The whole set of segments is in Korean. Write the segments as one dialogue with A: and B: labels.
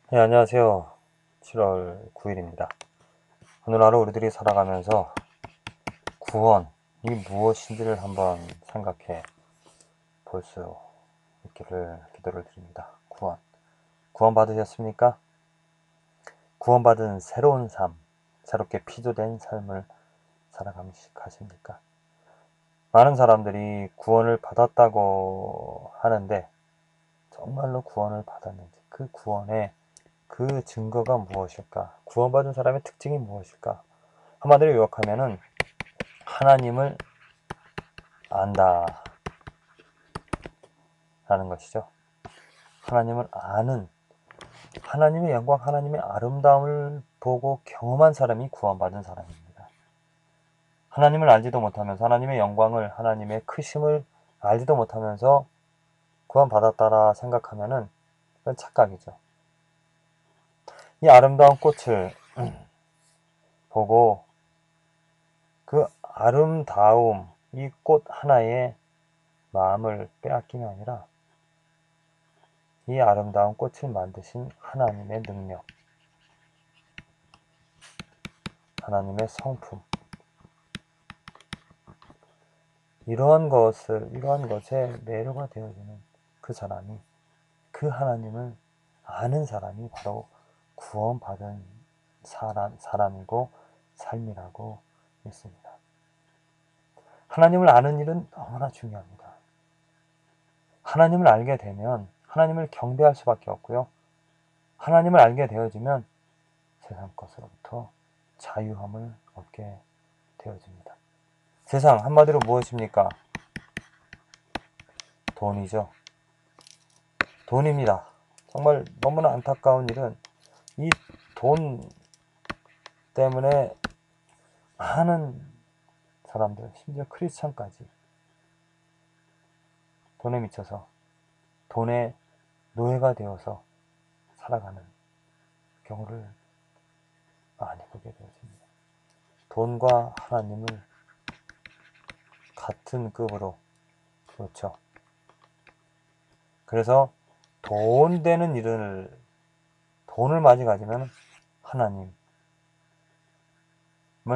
A: 네, 안녕하세요. 7월 9일입니다. 오늘 하루 우리들이 살아가면서 구원이 무엇인지를 한번 생각해 볼 수 있기를 기도를 드립니다. 구원 받으셨습니까? 구원받은 새로운 삶, 새롭게 피조된 삶을 살아가십니까? 많은 사람들이 구원을 받았다고 하는데 정말로 구원을 받았는지, 그 구원의 그 증거가 무엇일까? 구원받은 사람의 특징이 무엇일까? 한마디로 요약하면은 하나님을 안다 라는 것이죠. 하나님을 아는, 하나님의 영광, 하나님의 아름다움을 보고 경험한 사람이 구원받은 사람입니다. 하나님을 알지도 못하면서 하나님의 영광을, 하나님의 크심을 알지도 못하면서 구원받았다라 생각하면은 그건 착각이죠. 이 아름다운 꽃을 보고 그 아름다움, 이 꽃 하나에 마음을 빼앗김이 아니라 이 아름다운 꽃을 만드신 하나님의 능력, 하나님의 성품, 이러한 것에 매료가 되어지는 그 사람이, 그 하나님을 아는 사람이 바로 구원받은 사람이고 삶이라고 믿습니다. 하나님을 아는 일은 너무나 중요합니다. 하나님을 알게 되면 하나님을 경배할 수밖에 없고요. 하나님을 알게 되어지면 세상 것으로부터 자유함을 얻게 되어집니다. 세상 한마디로 무엇입니까? 돈이죠. 돈입니다. 정말 너무나 안타까운 일은 이 돈 때문에 많은 사람들, 심지어 크리스천까지 돈에 미쳐서 돈의 노예가 되어서 살아가는 경우를 많이 보게 되어집니다. 돈과 하나님을 같은 급으로, 그렇죠. 그래서 돈 되는 일을, 돈을 많이 가지면 하나님을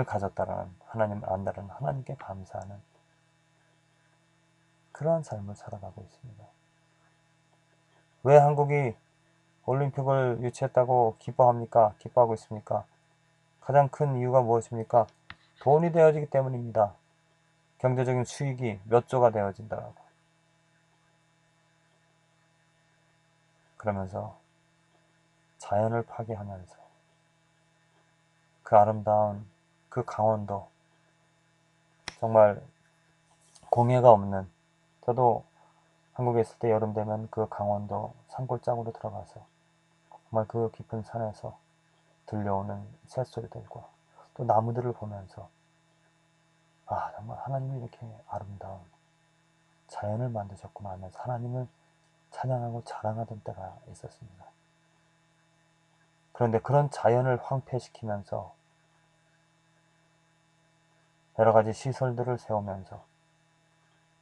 A: 가졌다라는, 하나님을 안다라는, 하나님께 감사하는 그러한 삶을 살아가고 있습니다. 왜 한국이 올림픽을 유치했다고 기뻐합니까? 기뻐하고 있습니까? 가장 큰 이유가 무엇입니까? 돈이 되어지기 때문입니다. 경제적인 수익이 몇 조가 되어진다라고. 그러면서 자연을 파괴하면서 그 아름다운 그 강원도, 정말 공해가 없는, 저도 한국에 있을 때 여름 되면 그 강원도 산골짜기로 들어가서 정말 그 깊은 산에서 들려오는 새소리들과 또 나무들을 보면서 정말 하나님이 이렇게 아름다운 자연을 만드셨구나 하면서 하나님을 찬양하고 자랑하던 때가 있었습니다. 그런데 그런 자연을 황폐시키면서 여러 가지 시설들을 세우면서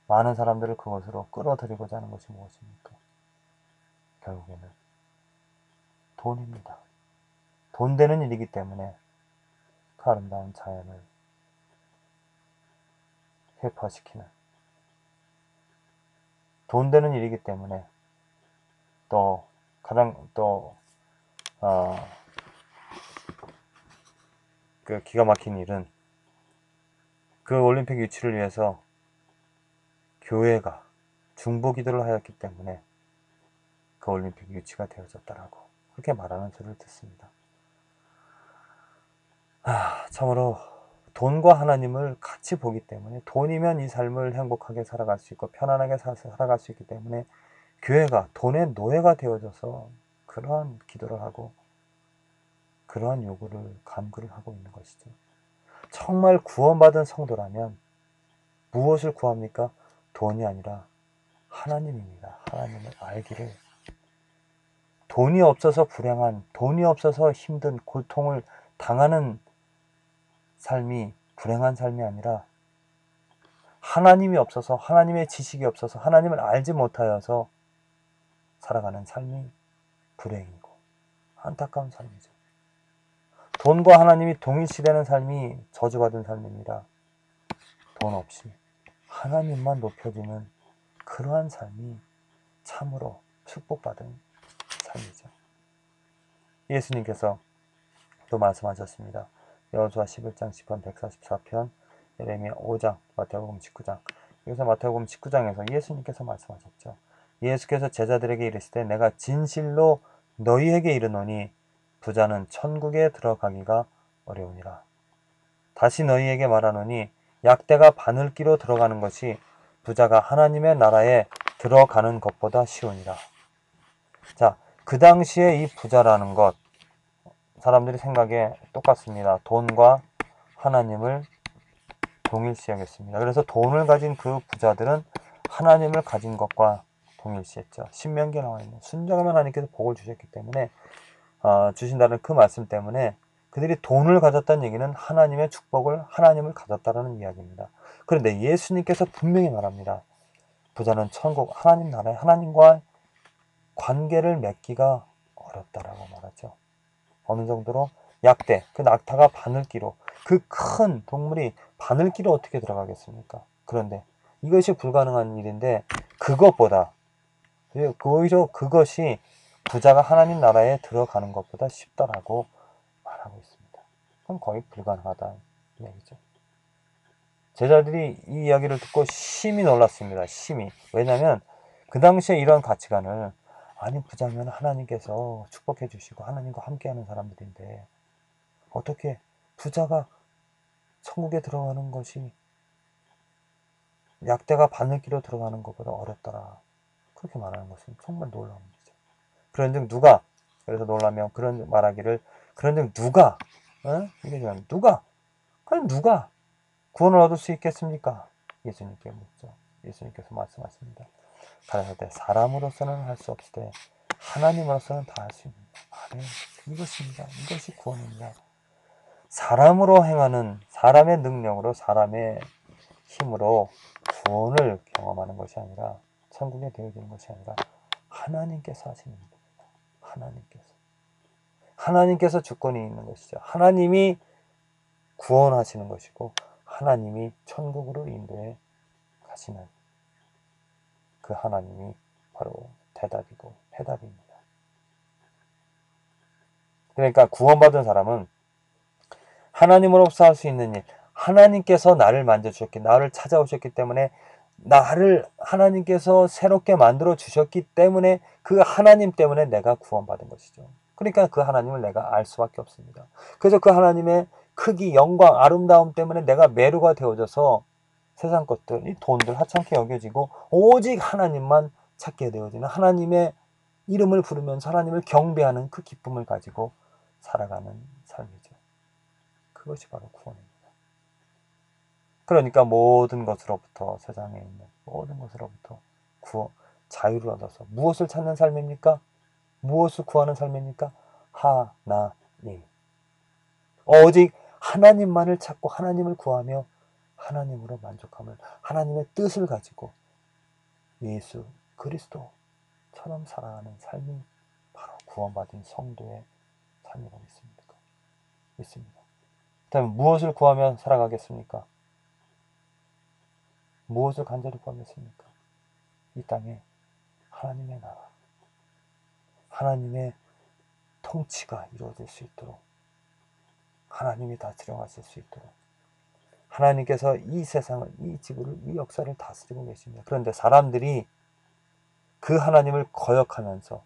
A: 많은 사람들을 그것으로 끌어들이고자 하는 것이 무엇입니까? 결국에는 돈입니다. 돈 되는 일이기 때문에 그 아름다운 자연을 회파시키는, 돈 되는 일이기 때문에 또 가장 어, 그 기가 막힌 일은 그 올림픽 유치를 위해서 교회가 중보 기도를 하였기 때문에 그 올림픽 유치가 되어졌다라고 그렇게 말하는 소리를 듣습니다. 참으로 돈과 하나님을 같이 보기 때문에, 돈이면 이 삶을 행복하게 살아갈 수 있고 편안하게 살아갈 수 있기 때문에 교회가 돈의 노예가 되어져서 그러한 기도를 하고 그러한 요구를 간구를 하고 있는 것이죠. 정말 구원받은 성도라면 무엇을 구합니까? 돈이 아니라 하나님입니다. 하나님을 알기를. 돈이 없어서 불행한, 돈이 없어서 힘든 고통을 당하는 삶이 불행한 삶이 아니라 하나님이 없어서, 하나님의 지식이 없어서, 하나님을 알지 못하여서 살아가는 삶이 불행이고 안타까운 삶이죠. 돈과 하나님이 동일시되는 삶이 저주받은 삶입니다. 돈 없이 하나님만 높여주는 그러한 삶이 참으로 축복받은 삶이죠. 예수님께서 또 말씀하셨습니다. 여호수아 11장 10편 144편 예레미야 5장 마태복음 19장 여기서 마태복음 19장에서 예수님께서 말씀하셨죠. 예수께서 제자들에게 이르시되 내가 진실로 너희에게 이르노니 부자는 천국에 들어가기가 어려우니라. 다시 너희에게 말하노니 약대가 바늘기로 들어가는 것이 부자가 하나님의 나라에 들어가는 것보다 쉬우니라. 자, 그 당시에 이 부자라는 것 사람들이 생각에 똑같습니다. 돈과 하나님을 동일시 여겼습니다. 그래서 돈을 가진 그 부자들은 하나님을 가진 것과 동일시했죠. 신명기에 나와 있는 순종하면 하나님께서 복을 주셨기 때문에 주신다는 그 말씀 때문에 그들이 돈을 가졌다는 얘기는 하나님의 축복을 하나님을 가졌다는 이야기입니다. 그런데 예수님께서 분명히 말합니다. 부자는 천국 하나님 나라에 하나님과 관계를 맺기가 어렵다라고 말하죠. 어느 정도로 약대, 그 낙타가 바늘기로 그 큰 동물이 바늘기로 어떻게 들어가겠습니까? 그런데 이것이 불가능한 일인데 그것보다 오히려 그것이 부자가 하나님 나라에 들어가는 것보다 쉽다라고 말하고 있습니다. 그건 거의 불가능하다는 이야기죠. 제자들이 이 이야기를 듣고 심히 놀랐습니다. 심히. 왜냐하면 그 당시에 이런 가치관을 아니 부자면 하나님께서 축복해 주시고 하나님과 함께하는 사람들인데 어떻게 부자가 천국에 들어가는 것이 약대가 바늘기로 들어가는 것보다 어렵더라. 그렇게 말하는 것은 정말 놀라운 일이죠. 그런즉 누가 그래서 놀라면 그런 말하기를 그런즉 누가 이게 누가 그럼 누가 구원을 얻을 수 있겠습니까? 예수님께 묻죠. 예수님께서 말씀하십니다. 가라사대 사람으로서는 할 수 없으되 하나님으로서는 다 할 수 있는 아멘. 이것입니다. 이것이 구원입니다. 사람으로 행하는 사람의 능력으로 사람의 힘으로 구원을 경험하는 것이 아니라 천국에 되어지는 것이 아니라 하나님께서 하시는 겁니다. 하나님께서 주권이 있는 것이죠. 하나님이 구원하시는 것이고 하나님이 천국으로 인도해 가시는 그 하나님이 바로 대답이고 해답입니다. 그러니까 구원받은 사람은 하나님으로서 할 수 있는 일, 하나님께서 나를 만져주셨기, 나를 찾아오셨기 때문에 나를 하나님께서 새롭게 만들어 주셨기 때문에 그 하나님 때문에 내가 구원받은 것이죠. 그러니까 그 하나님을 내가 알 수밖에 없습니다. 그래서 그 하나님의 크기, 영광, 아름다움 때문에 내가 매료가 되어져서 세상 것들, 이 돈들 하찮게 여겨지고 오직 하나님만 찾게 되어지는 하나님의 이름을 부르면서 하나님을 경배하는 그 기쁨을 가지고 살아가는 삶이죠. 그것이 바로 구원입니다. 그러니까 모든 것으로부터 세상에 있는 모든 것으로부터 자유를 얻어서 무엇을 찾는 삶입니까? 무엇을 구하는 삶입니까? 하나님. 오직 하나님만을 찾고 하나님을 구하며 하나님으로 만족함을 하나님의 뜻을 가지고 예수 그리스도처럼 살아가는 삶이 바로 구원받은 성도의 삶이라고 믿습니다. 그다음에 무엇을 구하며 살아가겠습니까? 무엇을 간절히 구하겠습니까? 이 땅에 하나님의 나라, 하나님의 통치가 이루어질 수 있도록 하나님이 다스려 가실 수 있도록 하나님께서 이 세상을, 이 지구를, 이 역사를 다스리고 계십니다. 그런데 사람들이 그 하나님을 거역하면서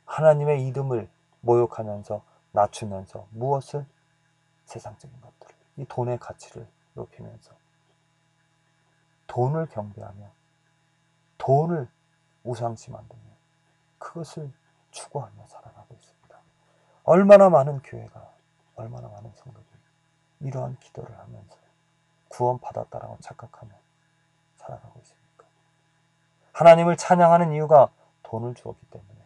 A: 하나님의 이름을 모욕하면서 낮추면서 무엇을? 세상적인 것들을, 이 돈의 가치를 높이면서 돈을 경배하며 돈을 우상시 만들며 그것을 추구하며 살아가고 있습니다. 얼마나 많은 교회가, 얼마나 많은 성도들이 이러한 기도를 하면서 구원받았다라고 착각하며 살아가고 있습니까? 하나님을 찬양하는 이유가 돈을 주었기 때문에,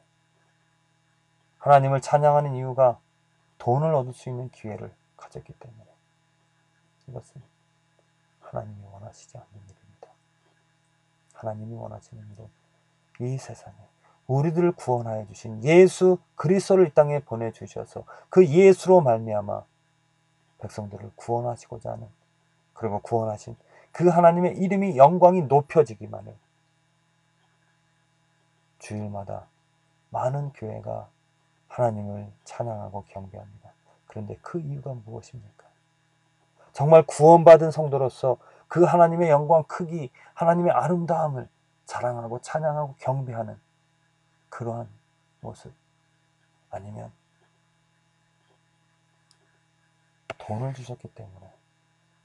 A: 하나님을 찬양하는 이유가 돈을 얻을 수 있는 기회를 가졌기 때문에, 이것은 하나님이 원하시지 않는 일입니다. 하나님이 원하시는 일은 이 세상에 우리들을 구원하여 주신 예수 그리스도를 이 땅에 보내주셔서 그 예수로 말미암아 백성들을 구원하시고자 하는, 그리고 구원하신 그 하나님의 이름이 영광이 높여지기만을 주일마다 많은 교회가 하나님을 찬양하고 경배합니다. 그런데 그 이유가 무엇입니까? 정말 구원받은 성도로서 그 하나님의 영광 크기, 하나님의 아름다움을 자랑하고 찬양하고 경배하는 그러한 모습, 아니면 돈을 주셨기 때문에,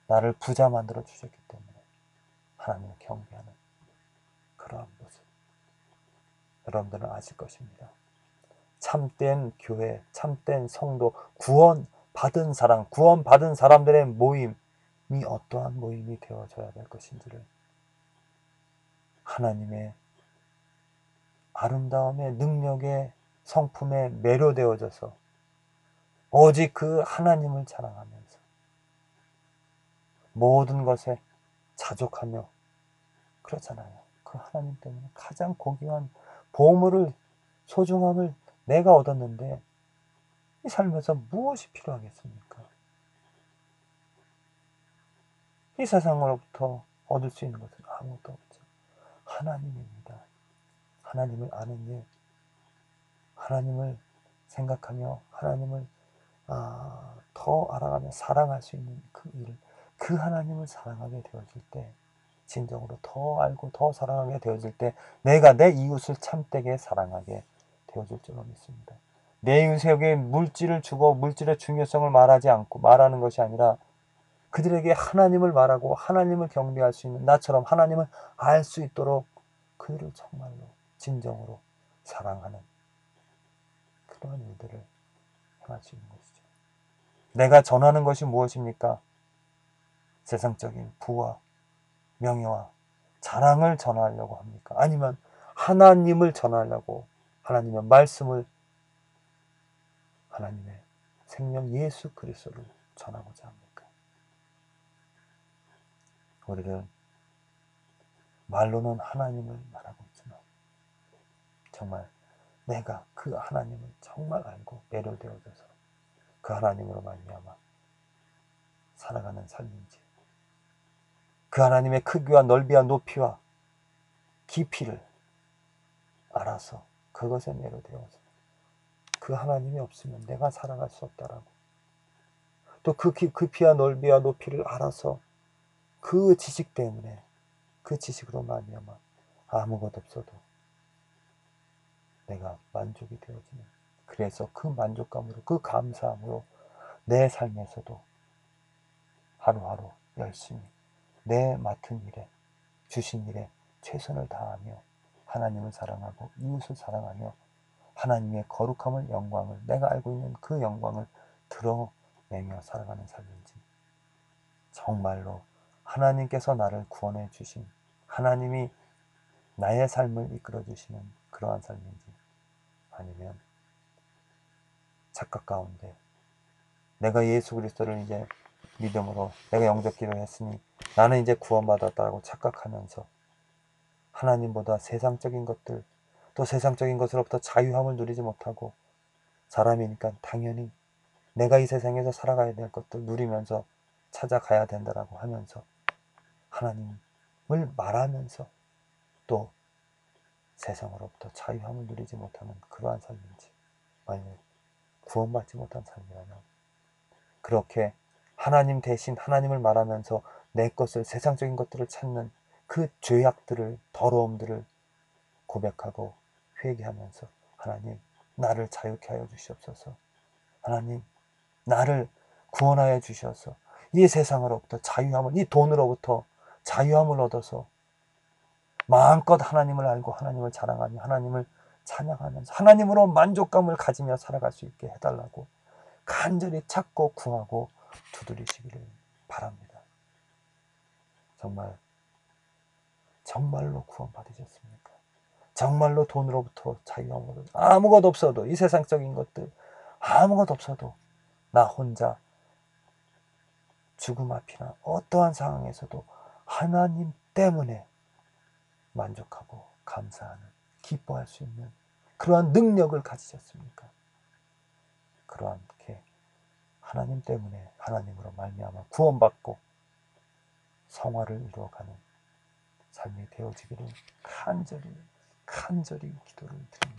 A: 나를 부자 만들어 주셨기 때문에 하나님을 경배하는 그러한 모습, 여러분들은 아실 것입니다. 참된 교회, 참된 성도, 구원받은 사람, 구원받은 사람들의 모임이 어떠한 모임이 되어져야 될 것인지를, 하나님의 아름다움의 능력의 성품에 매료되어져서 오직 그 하나님을 자랑하면서 모든 것에 자족하며, 그렇잖아요. 그 하나님 때문에 가장 고귀한 보물을, 소중함을 내가 얻었는데 이 삶에서 무엇이 필요하겠습니까? 이 세상으로부터 얻을 수 있는 것은 아무것도 없죠. 하나님입니다. 하나님을 아는 일, 하나님을 생각하며 하나님을 더 알아가며 사랑할 수 있는 그 일, 그 하나님을 사랑하게 되어질 때, 진정으로 더 알고 더 사랑하게 되어질 때 내가 내 이웃을 참되게 사랑하게 되어질 줄로 믿습니다. 내 이웃에게 물질을 주고 물질의 중요성을 말하는 것이 아니라 그들에게 하나님을 말하고 하나님을 경배할 수 있는, 나처럼 하나님을 알 수 있도록 그들을 정말로 진정으로 사랑하는 그러한 일들을 행할 수 있는 것이죠. 내가 전하는 것이 무엇입니까? 세상적인 부와 명예와 자랑을 전하려고 합니까? 아니면 하나님을 전하려고, 하나님의 말씀을, 하나님의 생명 예수 그리스도를 전하고자 합니까? 우리는 말로는 하나님을 말하고 있지만 정말 내가 그 하나님을 정말 알고 매료되어져서 그 하나님으로 말미암아 살아가는 삶인지, 그 하나님의 크기와 넓이와 높이와 깊이를 알아서 그것에 매료되어서 그 하나님이 없으면 내가 살아갈 수 없다라고, 또 그 깊이와 넓이와 높이를 알아서 그 지식 때문에, 그 지식으로 말미암아 아무것도 없어도 내가 만족이 되어지는, 그래서 그 만족감으로, 그 감사함으로 내 삶에서도 하루하루 열심히 내 맡은 일에, 주신 일에 최선을 다하며 하나님을 사랑하고 이웃을 사랑하며 하나님의 거룩함을, 영광을, 내가 알고 있는 그 영광을 드러내며 살아가는 삶인지, 정말로 하나님께서 나를 구원해 주신, 하나님이 나의 삶을 이끌어 주시는 그러한 삶인지, 아니면 착각 가운데 내가 예수 그리스도를 이제 믿음으로 내가 영접 기도했으니 나는 이제 구원받았다고 착각하면서 하나님보다 세상적인 것들, 또 세상적인 것으로부터 자유함을 누리지 못하고, 사람이니까 당연히 내가 이 세상에서 살아가야 될 것들 누리면서 찾아가야 된다라고 하면서 하나님을 말하면서 또 세상으로부터 자유함을 누리지 못하는 그러한 삶인지, 만약 구원받지 못한 삶이라면 그렇게 하나님 대신 하나님을 말하면서 내 것을, 세상적인 것들을 찾는 그 죄악들을, 더러움들을 고백하고 회개하면서 하나님 나를 자유케 하여 주시옵소서, 하나님 나를 구원하여 주셔서 이 세상으로부터 자유함을, 이 돈으로부터 자유함을 얻어서 마음껏 하나님을 알고 하나님을 자랑하며 하나님을 찬양하면서 하나님으로 만족감을 가지며 살아갈 수 있게 해달라고 간절히 찾고 구하고 두드리시기를 바랍니다. 정말로 구원받으셨습니까? 정말로 돈으로부터 자유함을, 아무것도 없어도, 이 세상적인 것들 아무것도 없어도 나 혼자 죽음 앞이나 어떠한 상황에서도 하나님 때문에 만족하고 감사하는, 기뻐할 수 있는 그러한 능력을 가지셨습니까? 그러한게 하나님 때문에 하나님으로 말미암아 구원받고 성화를 이루어가는 삶이 되어지기를 간절히 기도를 드립니다.